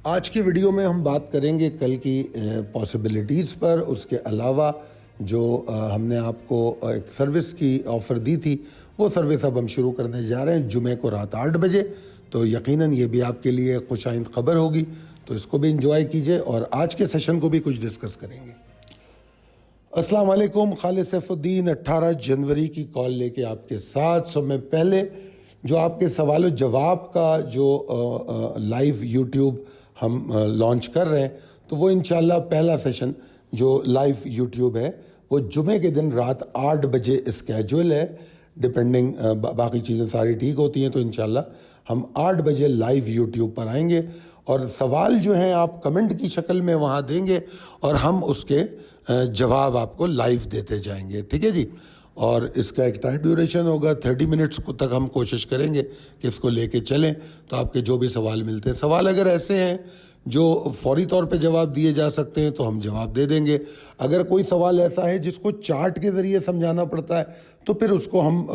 آج کی ویڈیو میں ہم بات کریں گے کل کی پاسبلٹیز پر. اس کے علاوہ جو ہم نے آپ کو ایک سروس کی آفر دی تھی وہ سروس اب ہم شروع کرنے جا رہے ہیں جمعے کو رات 8 بجے. تو یقیناً یہ بھی آپ کے لیے خوش آئند خبر ہوگی, تو اس کو بھی انجوائے کیجئے اور آج کے سیشن کو بھی کچھ ڈسکس کریں گے. السلام علیکم, خالد سیف الدین 18 جنوری کی کال لے کے آپ کے ساتھ. میں پہلے جو آپ کے سوال و جواب کا جو لائیو یوٹیوب ہم لانچ کر رہے ہیں, تو وہ انشاءاللہ پہلا سیشن جو لائیو یوٹیوب ہے وہ جمعے کے دن رات 8 بجے اسکیجول ہے. ڈپینڈنگ باقی چیزیں ساری ٹھیک ہوتی ہیں تو انشاءاللہ ہم 8 بجے لائیو یوٹیوب پر آئیں گے, اور سوال جو ہیں آپ کمنٹ کی شکل میں وہاں دیں گے اور ہم اس کے جواب آپ کو لائیو دیتے جائیں گے. ٹھیک ہے جی. اور اس کا ایک ٹائم ڈیوریشن ہوگا 30 منٹس تک ہم کوشش کریں گے کہ اس کو لے کے چلیں. تو آپ کے جو بھی سوال ملتے ہیں, سوال اگر ایسے ہیں جو فوری طور پہ جواب دیے جا سکتے ہیں تو ہم جواب دے دیں گے. اگر کوئی سوال ایسا ہے جس کو چارٹ کے ذریعے سمجھانا پڑتا ہے تو پھر اس کو ہم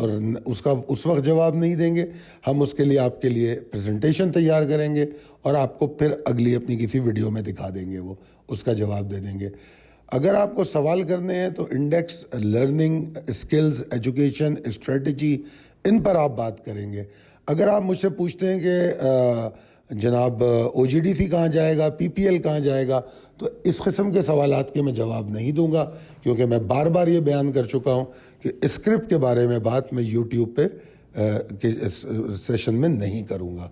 اس وقت جواب نہیں دیں گے. ہم اس کے لیے آپ کے لیے پریزنٹیشن تیار کریں گے اور آپ کو پھر اگلی اپنی کسی ویڈیو میں دکھا دیں گے, وہ اس کا جواب دے دیں گے. اگر آپ کو سوال کرنے ہیں تو index, learning, skills, education, strategy, ان پر آپ بات کریں گے. اگر آپ مجھ سے پوچھتے ہیں کہ جناب او جی ڈی سی کہاں جائے گا, پی پی ایل کہاں جائے گا, تو اس قسم کے سوالات کے میں جواب نہیں دوں گا, کیونکہ میں بار بار یہ بیان کر چکا ہوں کہ اسکرپٹ کے بارے میں بات میں یوٹیوب پہ سیشن میں نہیں کروں گا.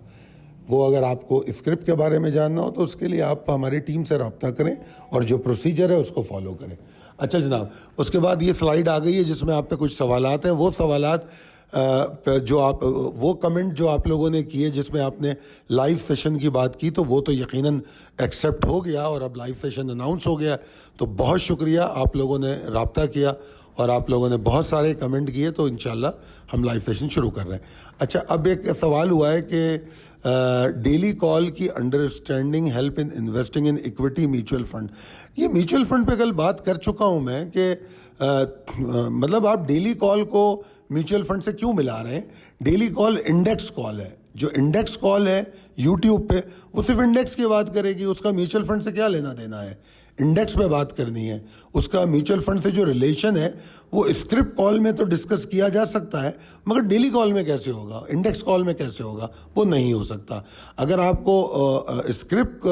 وہ اگر آپ کو اسکرپٹ کے بارے میں جاننا ہو تو اس کے لیے آپ ہماری ٹیم سے رابطہ کریں اور جو پروسیجر ہے اس کو فالو کریں. اچھا جناب, اس کے بعد یہ سلائیڈ آ گئی ہے جس میں آپ پہ کچھ سوالات ہیں. وہ سوالات جو وہ کمنٹ جو آپ لوگوں نے کیے جس میں آپ نے لائیو سیشن کی بات کی, تو وہ تو یقیناً ایکسیپٹ ہو گیا اور اب لائیو سیشن اناؤنس ہو گیا. تو بہت شکریہ, آپ لوگوں نے رابطہ کیا اور آپ لوگوں نے بہت سارے کمنٹ کیے, تو انشاءاللہ ہم لائیو سیشن شروع کر رہے ہیں. اچھا, اب ایک سوال ہوا ہے کہ ڈیلی کال کی understanding help in investing in equity mutual fund. یہ میوچل فنڈ پہ کل بات کر چکا ہوں میں کہ مطلب آپ ڈیلی کال کو میوچل فنڈ سے کیوں ملا رہے ہیں. ڈیلی کال انڈیکس کال ہے. جو انڈیکس کال ہے یوٹیوب پہ وہ صرف انڈیکس کی بات کرے گی, اس کا میوچل فنڈ سے کیا لینا دینا ہے. انڈیکس پہ بات کرنی ہے, اس کا میوچل فنڈ سے جو ریلیشن ہے وہ اسکرپٹ کال میں تو ڈسکس کیا جا سکتا ہے, مگر ڈیلی کال میں کیسے ہوگا, انڈیکس کال میں کیسے ہوگا, وہ نہیں ہو سکتا. اگر آپ کو اسکرپٹ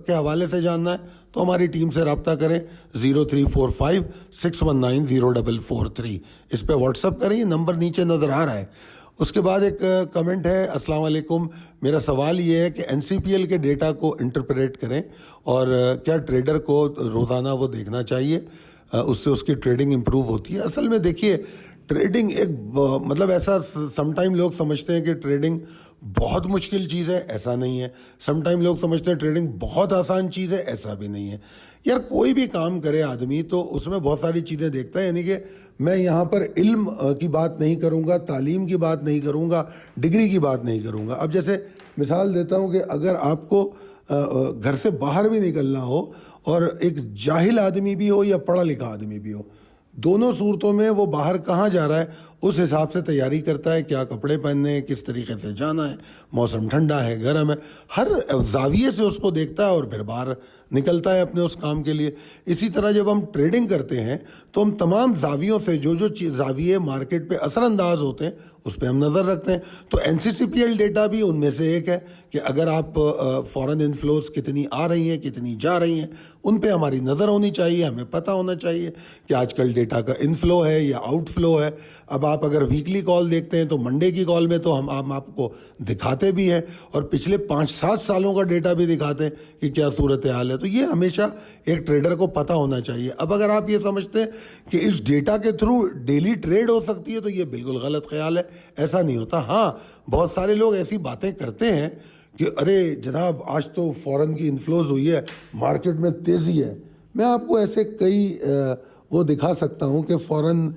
کے حوالے سے جاننا ہے تو ہماری ٹیم سے رابطہ کریں 0345 619 0443. اس پہ واٹس اپ کریں, یہ نمبر نیچے نظر آ رہا ہے. اس کے بعد ایک کمنٹ ہے, السلام علیکم, میرا سوال یہ ہے کہ این سی پی ایل کے ڈیٹا کو انٹرپریٹ کریں اور کیا ٹریڈر کو روزانہ وہ دیکھنا چاہیے, اس سے اس کی ٹریڈنگ امپروو ہوتی ہے. اصل میں دیکھیے ٹریڈنگ ایک مطلب ایسا سم ٹائم لوگ سمجھتے ہیں کہ ٹریڈنگ بہت مشکل چیز ہے, ایسا نہیں ہے. سم ٹائم لوگ سمجھتے ہیں ٹریڈنگ بہت آسان چیز ہے, ایسا بھی نہیں ہے. یار کوئی بھی کام کرے آدمی تو اس میں بہت ساری چیزیں دیکھتا ہے. یعنی کہ میں یہاں پر علم کی بات نہیں کروں گا, تعلیم کی بات نہیں کروں گا, ڈگری کی بات نہیں کروں گا. اب جیسے مثال دیتا ہوں کہ اگر آپ کو گھر سے باہر بھی نکلنا ہو اور ایک جاہل آدمی بھی ہو یا پڑھا لکھا آدمی بھی ہو, دونوں صورتوں میں وہ باہر کہاں جا رہا ہے اس حساب سے تیاری کرتا ہے, کیا کپڑے پہننے ہیں, کس طریقے سے جانا ہے, موسم ٹھنڈا ہے, گرم ہے, ہر زاویے سے اس کو دیکھتا ہے اور پھر باہر نکلتا ہے اپنے اس کام کے لیے. اسی طرح جب ہم ٹریڈنگ کرتے ہیں تو ہم تمام زاویوں سے جو زاویے مارکیٹ پہ اثر انداز ہوتے ہیں اس پہ ہم نظر رکھتے ہیں. تو این سی سی پی ایل ڈیٹا بھی ان میں سے ایک ہے کہ اگر آپ فورن انفلوز کتنی آ رہی ہیں, کتنی جا رہی ہیں, ان پہ ہماری نظر ہونی چاہیے. ہمیں پتہ ہونا چاہیے کہ آج کل ڈیٹا کا انفلو ہے یا آؤٹ فلو ہے. اب آپ اگر ویکلی کال دیکھتے ہیں تو منڈے کی کال میں تو ہم آپ کو دکھاتے بھی ہیں اور پچھلے 5-7 سالوں کا ڈیٹا بھی دکھاتے ہیں کہ کیا صورتحال ہے. تو یہ ہمیشہ ایک ٹریڈر کو پتہ ہونا چاہیے. اب اگر آپ یہ سمجھتے ہیں کہ اس ڈیٹا کے تھرو ڈیلی ٹریڈ ہو سکتی ہے تو یہ بالکل غلط خیال ہے, ایسا نہیں ہوتا. ہاں بہت سارے لوگ ایسی باتیں کرتے ہیں کہ ارے جناب آج تو فورن کی انفلوز ہوئی ہے, مارکیٹ میں تیزی ہے. میں آپ کو ایسے کئی وہ دکھا سکتا ہوں کہ فورن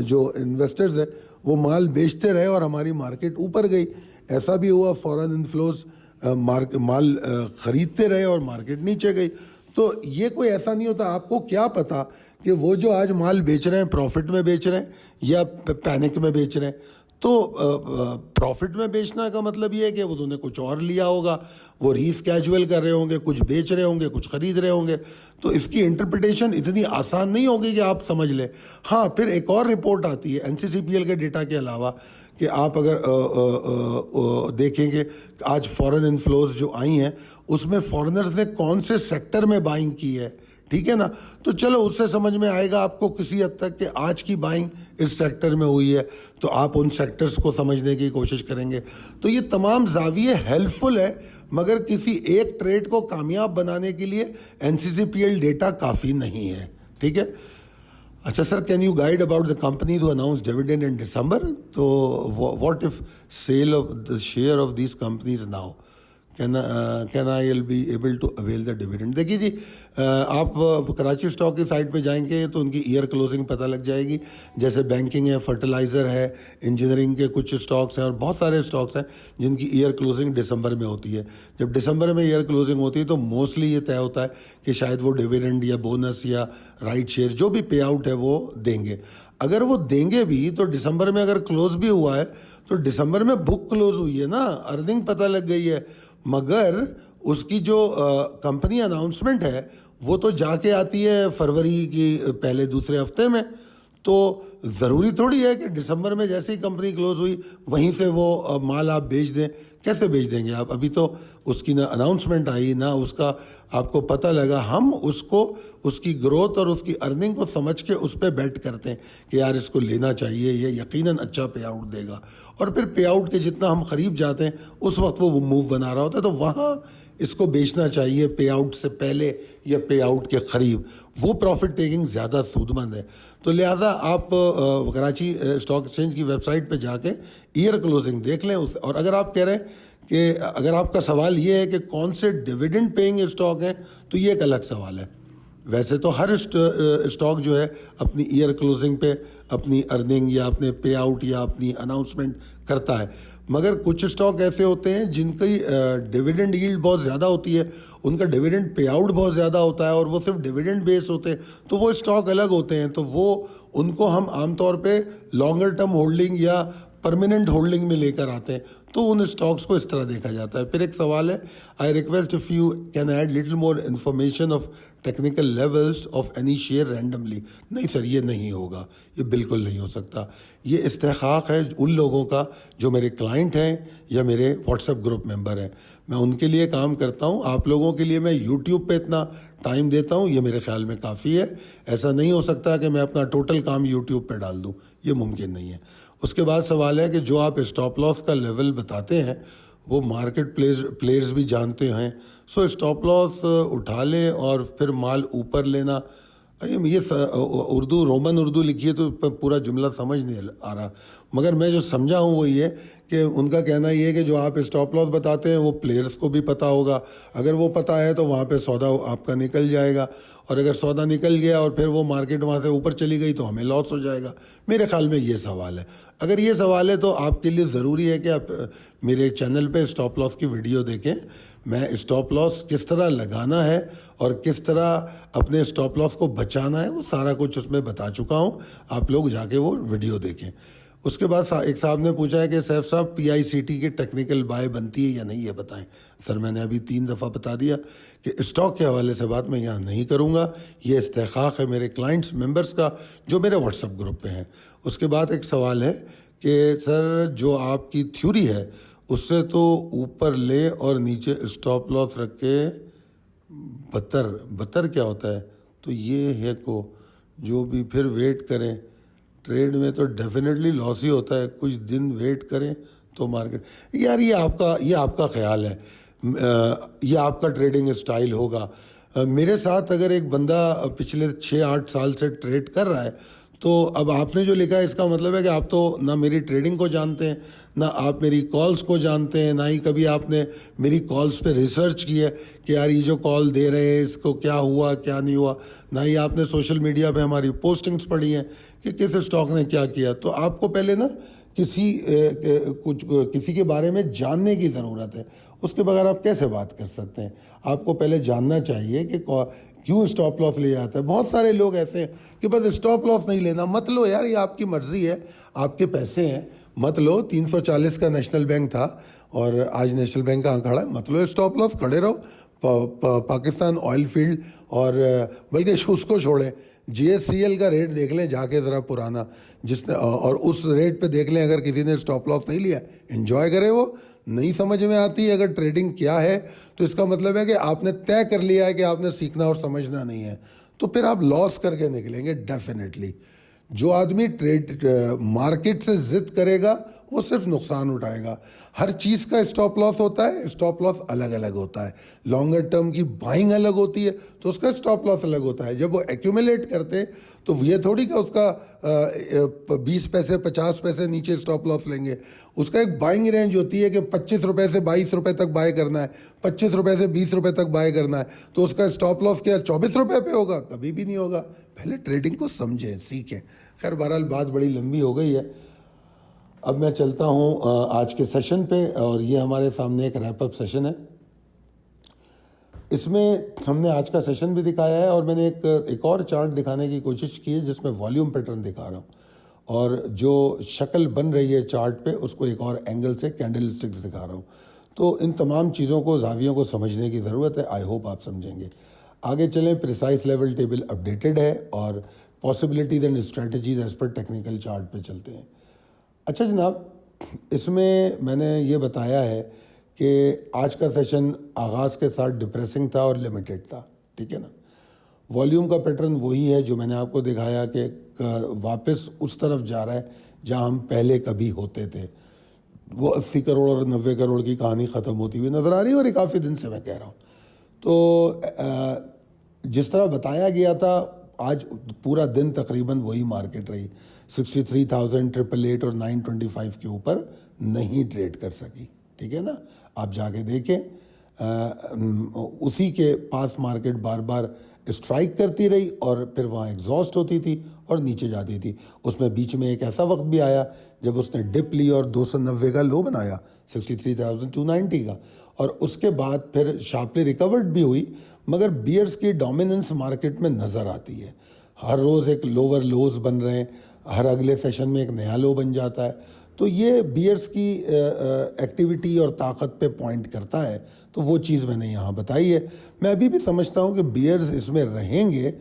جو انویسٹرز ہیں وہ مال بیچتے رہے اور ہماری مارکیٹ اوپر گئی. ایسا بھی ہوا فورن انفلوز مال خریدتے رہے اور مارکیٹ نیچے گئی. تو یہ کوئی ایسا نہیں ہوتا. آپ کو کیا پتا کہ وہ جو آج مال بیچ رہے ہیں پروفٹ میں بیچ رہے ہیں یا پینک میں بیچ رہے ہیں. تو پروفٹ میں بیچنا کا مطلب یہ ہے کہ انہوں نے کچھ اور لیا ہوگا, وہ ریسکیجول کر رہے ہوں گے, کچھ بیچ رہے ہوں گے, کچھ خرید رہے ہوں گے. تو اس کی انٹرپریٹیشن اتنی آسان نہیں ہوگی کہ آپ سمجھ لیں. ہاں, پھر ایک اور رپورٹ آتی ہے NCCPL کے ڈیٹا کے علاوہ کہ آپ اگر دیکھیں کہ آج فورن انفلوز جو آئی ہیں اس میں فورنرز نے کون سے سیکٹر میں بائنگ کی ہے, ٹھیک ہے نا. تو چلو اس سے سمجھ میں آئے گا آپ کو کسی حد تک کہ آج کی بائنگ اس سیکٹر میں ہوئی ہے, تو آپ ان سیکٹرز کو سمجھنے کی کوشش کریں گے. تو یہ تمام زاویے ہیلپ فل ہے, مگر کسی ایک ٹریڈ کو کامیاب بنانے کے لیے NCCPL ڈیٹا کافی نہیں ہے, ٹھیک ہے. اچھا sir, can you guide about the companies who announce dividend in December? تو what if sale of the share of these companies now can I will be able to avail the dividend? دیکھیے جی, آپ Karachi stock کی site پہ جائیں گے تو ان کی ایئر کلوزنگ پتہ لگ جائے گی. جیسے بینکنگ ہے, فرٹیلائزر ہے, انجینئرنگ کے کچھ اسٹاکس ہیں, اور بہت سارے اسٹاکس ہیں جن کی ایئر کلوزنگ دسمبر میں ہوتی ہے. جب دسمبر میں ایئر کلوزنگ ہوتی ہے تو موسٹلی یہ طے ہوتا ہے کہ شاید وہ ڈیویڈنڈ یا بونس یا رائٹ شیئر جو بھی پے آؤٹ ہے وہ دیں گے. اگر وہ دیں گے بھی تو دسمبر میں اگر کلوز بھی ہوا ہے تو دسمبر میں بک کلوز ہوئی ہے نا, ارننگ پتہ لگ گئی ہے, مگر اس کی جو کمپنی اناؤنسمنٹ ہے وہ تو جا کے آتی ہے فروری کی پہلے دوسرے ہفتے میں. تو ضروری تھوڑی ہے کہ دسمبر میں جیسے ہی کمپنی کلوز ہوئی وہیں سے وہ مال آپ بیچ دیں. کیسے بیچ دیں گے آپ؟ ابھی تو اس کی نہ اناؤنسمنٹ آئی نہ اس کا آپ کو پتہ لگا. ہم اس کو اس کی گروتھ اور اس کی ارننگ کو سمجھ کے اس پہ بیٹ کرتے ہیں کہ یار اس کو لینا چاہیے, یہ یقیناً اچھا پے آؤٹ دے گا. اور پھر پے آؤٹ کے جتنا ہم قریب جاتے ہیں اس وقت وہ موو بنا رہا ہوتا ہے, تو وہاں اس کو بیچنا چاہیے پے آؤٹ سے پہلے یا پے آؤٹ کے قریب. وہ پروفٹ ٹیکنگ زیادہ سود مند ہے. تو لہٰذا آپ کراچی اسٹاک ایکسچینج کی ویب سائٹ پہ جا کے ایئر کلوزنگ دیکھ لیں. اور اگر آپ کہہ رہے ہیں کہ اگر آپ کا سوال یہ ہے کہ کون سے ڈیویڈنڈ پیئنگ اسٹاک ہیں تو یہ ایک الگ سوال ہے. ویسے تو ہر اسٹاک جو ہے اپنی ایئر کلوزنگ پہ اپنی ارننگ یا اپنے پے آؤٹ یا اپنی اناؤنسمنٹ کرتا ہے, مگر کچھ اسٹاک ایسے ہوتے ہیں جن کی ڈیویڈنڈ ییلڈ بہت زیادہ ہوتی ہے, ان کا ڈیویڈنڈ پے آؤٹ بہت زیادہ ہوتا ہے اور وہ صرف ڈیویڈنڈ بیس ہوتے ہیں, تو وہ اسٹاک الگ ہوتے ہیں. تو وہ ان کو ہم عام طور پہ لانگر ٹرم ہولڈنگ یا پرماننٹ ہولڈنگ میں لے کر آتے ہیں, تو ان اسٹاکس کو اس طرح دیکھا جاتا ہے. پھر ایک سوال ہے, I request if you can add little more information of technical levels of any share randomly. نہیں سر, یہ نہیں ہوگا, یہ بالکل نہیں ہو سکتا. یہ استحقاق ہے ان لوگوں کا جو میرے کلائنٹ ہیں یا میرے واٹس ایپ گروپ ممبر ہیں. میں ان کے لیے کام کرتا ہوں. آپ لوگوں کے لیے میں یوٹیوب پہ اتنا ٹائم دیتا ہوں, یہ میرے خیال میں کافی ہے. ایسا نہیں ہو سکتا کہ میں اپنا ٹوٹل کام یوٹیوب پہ ڈال دوں, یہ ممکن نہیں ہے. اس کے بعد سوال ہے کہ جو آپ اسٹاپ لاس کا لیول بتاتے ہیں وہ مارکیٹ پلیئرز بھی جانتے ہیں, سو اسٹاپ لاس اٹھا لیں اور پھر مال اوپر لینا. یہ اردو رومن اردو لکھی ہے تو پورا جملہ سمجھ نہیں آ رہا, مگر میں جو سمجھا ہوں وہ یہ کہ ان کا کہنا یہ ہے کہ جو آپ اسٹاپ لاس بتاتے ہیں وہ پلیئرز کو بھی پتہ ہوگا. اگر وہ پتہ ہے تو وہاں پہ سودا آپ کا نکل جائے گا, اور اگر سودا نکل گیا اور پھر وہ مارکیٹ وہاں سے اوپر چلی گئی تو ہمیں لاس ہو جائے گا. میرے خیال میں یہ سوال ہے. اگر یہ سوال ہے تو آپ کے لیے ضروری ہے کہ آپ میرے چینل پہ اسٹاپ لاس کی ویڈیو دیکھیں. میں اسٹاپ لاس کس طرح لگانا ہے اور کس طرح اپنے اسٹاپ لاس کو بچانا ہے وہ سارا کچھ اس میں بتا چکا ہوں. آپ لوگ جا کے وہ ویڈیو دیکھیں. اس کے بعد ایک صاحب نے پوچھا ہے کہ سیف صاحب PICT کی ٹیکنیکل بائی بنتی ہے یا نہیں, یہ بتائیں. سر میں نے ابھی 3 دفعہ بتا دیا کہ اسٹاک کے حوالے سے بات میں یہاں نہیں کروں گا. یہ استحقاق ہے میرے کلائنٹس ممبرس کا جو میرے واٹس ایپ گروپ پہ ہیں. اس کے بعد ایک سوال ہے کہ سر جو آپ کی تھیوری ہے اس سے تو اوپر لے اور نیچے اسٹاپ لاس رکھ کے بتر کیا ہوتا ہے؟ تو یہ ہے کو جو بھی پھر ویٹ کریں ٹریڈ میں تو ڈیفینیٹلی لاس ہی ہوتا ہے. کچھ دن ویٹ کریں تو مارکیٹ, یار یہ آپ کا خیال ہے, یہ آپ کا ٹریڈنگ اسٹائل ہوگا. میرے ساتھ اگر ایک بندہ پچھلے 6-8 سال سے ٹریڈ کر رہا ہے تو اب آپ نے جو لکھا ہے اس کا مطلب ہے کہ آپ تو نہ میری ٹریڈنگ کو جانتے ہیں, نہ آپ میری کالز کو جانتے ہیں, نہ ہی کبھی آپ نے میری کالز پہ ریسرچ کی ہے کہ یار یہ جو کال دے رہے ہیں اس کو کیا ہوا کیا نہیں ہوا, نہ ہی آپ نے سوشل میڈیا پہ ہماری پوسٹنگز پڑھی ہیں کہ کس اسٹاک نے کیا کیا. تو آپ کو پہلے نا کسی کے بارے میں جاننے کی ضرورت ہے. اس کے بغیر آپ کیسے بات کر سکتے ہیں؟ آپ کو پہلے جاننا چاہیے کہ کیوں اسٹاپ لاس لے جاتا ہے. بہت سارے لوگ ایسے ہیں کہ بس اسٹاپ لاس نہیں لینا, مت لو یار, یہ آپ کی مرضی ہے, آپ کے پیسے ہیں, مت لو. 340 کا نیشنل بینک تھا اور آج نیشنل بینک کہاں کھڑا ہے؟ مت لو اسٹاپ لاس, کھڑے رہو. پاکستان آئل فیلڈ اور بلکہ اس کو چھوڑیں, GSCL کا ریٹ دیکھ لیں جا کے ذرا پرانا, جس نے, اور اس ریٹ پہ دیکھ لیں اگر کسی نے اسٹاپ لاس نہیں لیا, انجوائے کرے. وہ نہیں سمجھ میں آتی اگر ٹریڈنگ کیا ہے تو اس کا مطلب ہے کہ آپ نے طے کر لیا ہے کہ آپ نے سیکھنا اور سمجھنا نہیں ہے, تو پھر آپ لاس کر کے نکلیں گے ڈیفینیٹلی. جو آدمی مارکیٹ سے ضد کرے گا وہ صرف نقصان اٹھائے گا. ہر چیز کا اسٹاپ لاس ہوتا ہے, اسٹاپ لاس الگ الگ ہوتا ہے. لانگر ٹرم کی بائنگ الگ ہوتی ہے تو اس کا اسٹاپ لاس الگ ہوتا ہے. جب وہ ایکیومولیٹ کرتے تو یہ تھوڑی کہ اس کا 20 پیسے 50 پیسے نیچے اسٹاپ لاس لیں گے. اس کا ایک بائنگ رینج ہوتی ہے کہ 25 روپے سے 22 روپے تک بائی کرنا ہے, 25 روپے سے 20 روپے تک بائی کرنا ہے. تو اس کا اسٹاپ لاس کیا 24 روپے پہ ہوگا؟ کبھی بھی نہیں ہوگا. پہلے ٹریڈنگ کو سمجھیں, سیکھیں. خیر بہرحال بات بڑی لمبی ہو گئی ہے. اب میں چلتا ہوں آج کے سیشن پہ, اور یہ ہمارے سامنے ایک ریپ اپ سیشن ہے. اس میں ہم نے آج کا سیشن بھی دکھایا ہے, اور میں نے ایک اور چارٹ دکھانے کی کوشش کی ہے جس میں والیوم پیٹرن دکھا رہا ہوں, اور جو شکل بن رہی ہے چارٹ پہ اس کو ایک اور اینگل سے کینڈل اسٹکس دکھا رہا ہوں. تو ان تمام چیزوں کو, زاویوں کو سمجھنے کی ضرورت ہے. آئی ہوپ آپ سمجھیں گے. آگے چلیں. پریسائز لیول ٹیبل اپڈیٹڈ ہے, اور possibilities and strategies as per technical chart پہ چلتے ہیں. اچھا جناب, اس میں نے یہ بتایا ہے کہ آج کا سیشن آغاز کے ساتھ ڈپریسنگ تھا اور لمیٹڈ تھا, ٹھیک ہے نا. والیوم کا پیٹرن وہی ہے جو میں نے آپ کو دکھایا کہ واپس اس طرف جا رہا ہے جہاں ہم پہلے کبھی ہوتے تھے. وہ 80 کروڑ اور 90 کروڑ کی کہانی ختم ہوتی ہوئی نظر آ رہی ہے, اور یہ کافی دن سے میں کہہ رہا ہوں. تو جس طرح بتایا گیا تھا, آج پورا دن تقریباً وہی مارکیٹ رہی. 63,888 اور 925 کے اوپر نہیں ٹریڈ کر سکی, ٹھیک ہے نا. آپ جا کے دیکھیں, اسی کے پاس مارکیٹ بار بار اسٹرائک کرتی رہی اور پھر وہاں ایگزاسٹ ہوتی تھی اور نیچے جاتی تھی. اس میں بیچ میں ایک ایسا وقت بھی آیا جب اس نے ڈپ لی اور 290 کا لو بنایا, 63,290 کا, اور اس کے بعد پھر شارپلی ریکورڈ بھی ہوئی. مگر بیئرز کی ڈومیننس مارکیٹ میں نظر آتی ہے. ہر روز ایک لوور لوز بن رہے ہیں, ہر اگلے سیشن میں ایک نیا لو بن جاتا ہے. تو یہ بیئرز کی ایکٹیویٹی اور طاقت پہ پوائنٹ کرتا ہے. تو وہ چیز میں نے یہاں بتائی ہے. میں ابھی بھی سمجھتا ہوں کہ بیئرز اس میں رہیں گے,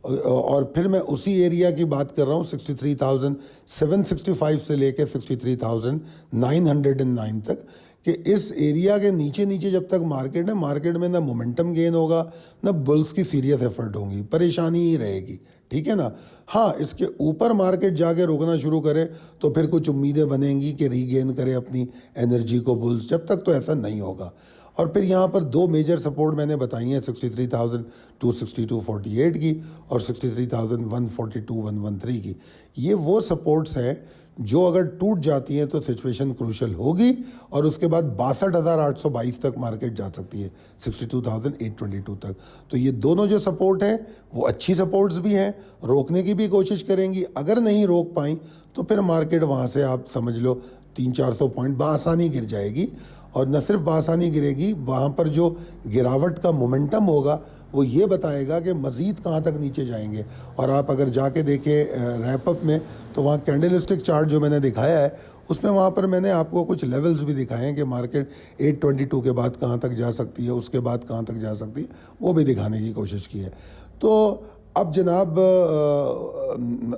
اور پھر میں اسی ایریا کی بات کر رہا ہوں 63,765 سے لے کے 63,909 تک, کہ اس ایریا کے نیچے جب تک مارکیٹ میں نہ مومنٹم گین ہوگا نہ بلز کی سیریس ایفرٹ ہوں گی, پریشانی ہی رہے گی, ٹھیک ہے نا. ہاں, اس کے اوپر مارکیٹ جا کے روکنا شروع کرے تو پھر کچھ امیدیں بنیں گی کہ ری گین کرے اپنی انرجی کو بلز. جب تک تو ایسا نہیں ہوگا. اور پھر یہاں پر دو میجر سپورٹ میں نے بتائی ہیں, 63,262.48 کی اور 63,142.113 کی. یہ وہ سپورٹس ہیں جو اگر ٹوٹ جاتی ہیں تو سچویشن کروشل ہوگی, اور اس کے بعد 62,822 تک مارکیٹ جا سکتی ہے, 62,822 تک. تو یہ دونوں جو سپورٹ ہیں وہ اچھی سپورٹس بھی ہیں, روکنے کی بھی کوشش کریں گی. اگر نہیں روک پائیں تو پھر مارکیٹ وہاں سے آپ سمجھ لو 300-400 پوائنٹ بآسانی گر جائے گی. اور نہ صرف بآسانی گرے گی, وہاں پر جو گراوٹ کا مومنٹم ہوگا وہ یہ بتائے گا کہ مزید کہاں تک نیچے جائیں گے. اور آپ اگر جا کے دیکھیں ریپ اپ میں, تو وہاں کینڈلسٹک چارٹ جو میں نے دکھایا ہے اس میں وہاں پر میں نے آپ کو کچھ لیولز بھی دکھائے ہیں کہ مارکیٹ 822 کے بعد کہاں تک جا سکتی ہے, اس کے بعد کہاں تک جا سکتی ہے, وہ بھی دکھانے کی کوشش کی ہے. تو اب جناب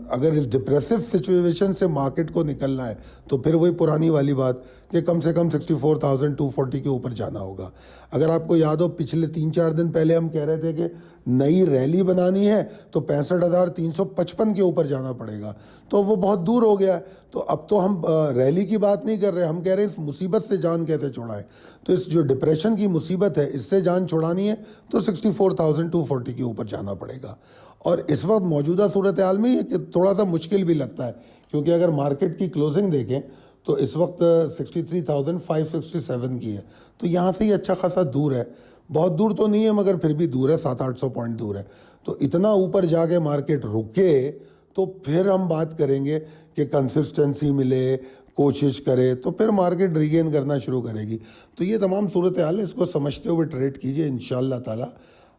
اگر اس ڈپریسو سچویشن سے مارکیٹ کو نکلنا ہے تو پھر وہی پرانی والی بات کہ کم سے کم 64,240 کے اوپر جانا ہوگا. اگر آپ کو یاد ہو, پچھلے 3-4 دن پہلے ہم کہہ رہے تھے کہ نئی ریلی بنانی ہے تو 65,355 کے اوپر جانا پڑے گا, تو وہ بہت دور ہو گیا ہے. تو اب تو ہم ریلی کی بات نہیں کر رہے, ہم کہہ رہے ہیں اس مصیبت سے جان کیسے چھڑائیں. تو اس جو ڈپریشن کی مصیبت ہے اس سے جان چھڑانی ہے تو 64,240 کے اوپر جانا پڑے گا. اور اس وقت موجودہ صورتحال میں یہ تھوڑا سا مشکل بھی لگتا ہے, کیونکہ اگر مارکیٹ کی کلوزنگ دیکھیں تو اس وقت 63,567 کی ہے. تو یہاں سے ہی اچھا خاصا دور ہے, بہت دور تو نہیں ہے مگر پھر بھی دور ہے, 700-800 پوائنٹ دور ہے. تو اتنا اوپر جا کے مارکیٹ رکے تو پھر ہم بات کریں گے کہ کنسسٹنسی ملے, کوشش کرے, تو پھر مارکیٹ ریگین کرنا شروع کرے گی. تو یہ تمام صورتحال ہے, اس کو سمجھتے ہوئے ٹریڈ کیجئے. انشاءاللہ تعالی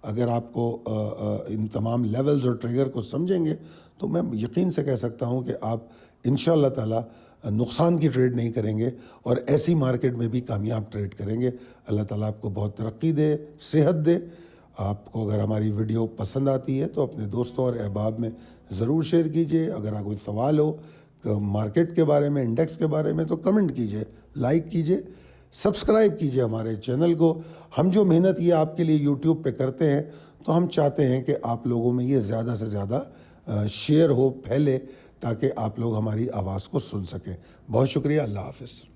اگر آپ کو ان تمام لیولز اور ٹریگر کو سمجھیں گے تو میں یقین سے کہہ سکتا ہوں کہ آپ انشاءاللہ تعالی نقصان کی ٹریڈ نہیں کریں گے اور ایسی مارکیٹ میں بھی کامیاب ٹریڈ کریں گے۔ اللہ تعالیٰ آپ کو بہت ترقی دے، صحت دے۔ آپ کو اگر ہماری ویڈیو پسند آتی ہے تو اپنے دوستوں اور احباب میں ضرور شیئر کیجیے۔ اگر کوئی سوال ہو مارکیٹ کے بارے میں، انڈیکس کے بارے میں، تو کمنٹ کیجیے، لائک کیجیے، سبسکرائب کیجیے ہمارے چینل کو۔ ہم جو محنت یہ آپ کے لیے یوٹیوب پہ کرتے ہیں تو ہم چاہتے ہیں کہ آپ لوگوں میں یہ زیادہ سے زیادہ شیئر ہو، پھیلے، تاکہ آپ لوگ ہماری آواز کو سن سکیں۔ بہت شکریہ، اللہ حافظ۔